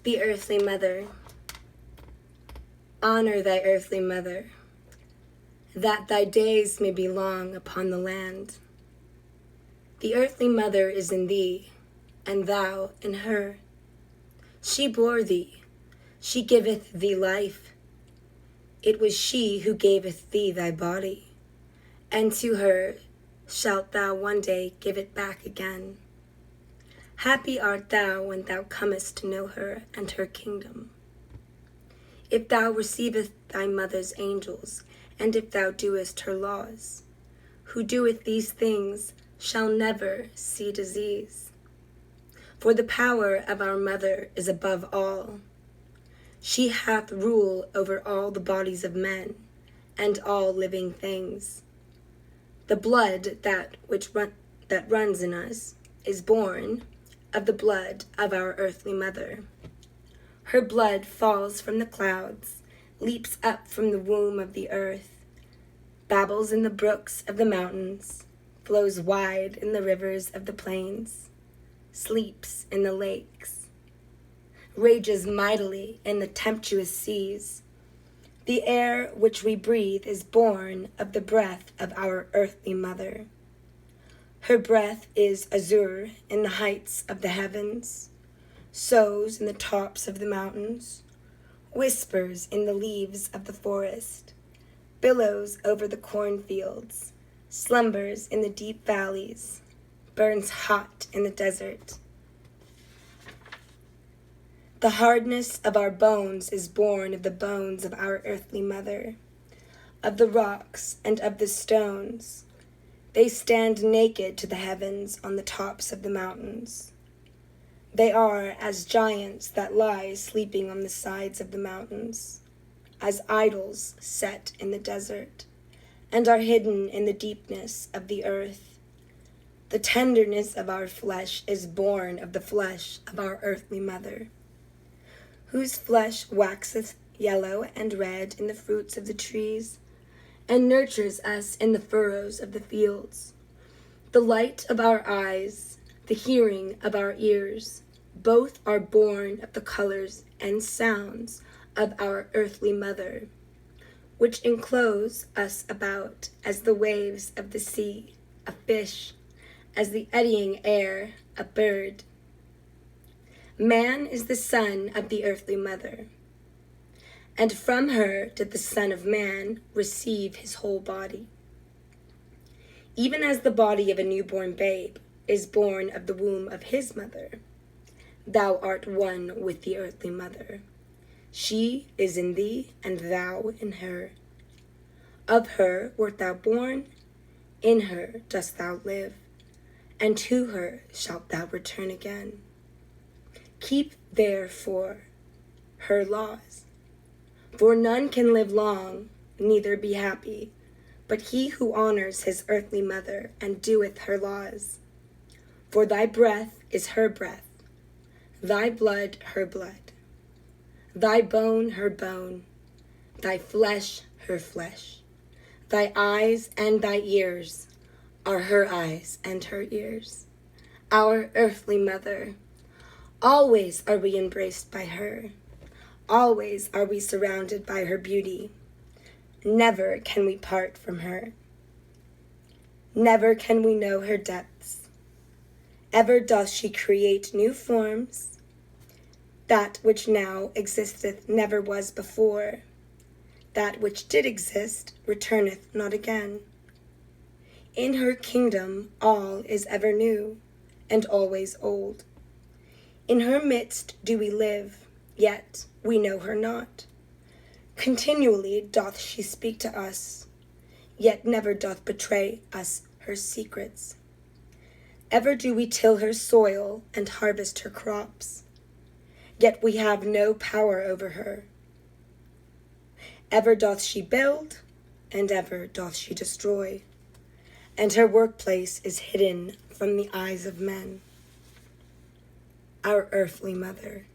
The earthly mother. Honor thy earthly mother, that thy days may be long upon the land. The earthly mother is in thee, and thou in her. She bore thee, she giveth thee life. It was she who gaveth thee thy body, and to her shalt thou one day give it back again. Happy art thou when thou comest to know her and her kingdom. If thou receivest thy mother's angels, and if thou doest her laws, who doeth these things shall never see disease. For the power of our mother is above all. She hath rule over all the bodies of men, and all living things. The blood that runs in us is born of the blood of our earthly mother. Her blood falls from the clouds, leaps up from the womb of the earth, babbles in the brooks of the mountains, flows wide in the rivers of the plains, sleeps in the lakes, rages mightily in the tempestuous seas. The air which we breathe is born of the breath of our earthly mother. Her breath is azure in the heights of the heavens, sows in the tops of the mountains, whispers in the leaves of the forest, billows over the cornfields, slumbers in the deep valleys, burns hot in the desert. The hardness of our bones is born of the bones of our earthly mother, of the rocks and of the stones. They stand naked to the heavens on the tops of the mountains. They are as giants that lie sleeping on the sides of the mountains, as idols set in the desert, and are hidden in the deepness of the earth. The tenderness of our flesh is born of the flesh of our earthly mother, whose flesh waxeth yellow and red in the fruits of the trees, and nurtures us in the furrows of the fields. The light of our eyes, the hearing of our ears, both are born of the colors and sounds of our earthly mother, which enclose us about as the waves of the sea, a fish, as the eddying air, a bird. Man is the son of the earthly mother, and from her did the Son of Man receive his whole body. Even as the body of a newborn babe is born of the womb of his mother, thou art one with the earthly mother. She is in thee, and thou in her. Of her wert thou born, in her dost thou live, and to her shalt thou return again. Keep therefore her laws. For none can live long, neither be happy, but he who honors his earthly mother and doeth her laws. For thy breath is her breath, thy blood her blood, thy bone her bone, thy flesh her flesh. Thy eyes and thy ears are her eyes and her ears. Our earthly mother, always are we embraced by her. Always are we surrounded by her beauty. Never can we part from her. Never can we know her depths. Ever doth she create new forms. That which now existeth never was before. That which did exist returneth not again. In her kingdom all is ever new, and always old. In her midst do we live, yet we know her not. Continually doth she speak to us, yet never doth betray us her secrets. Ever do we till her soil and harvest her crops, yet we have no power over her. Ever doth she build, and ever doth she destroy, and her workplace is hidden from the eyes of men. Our earthly mother.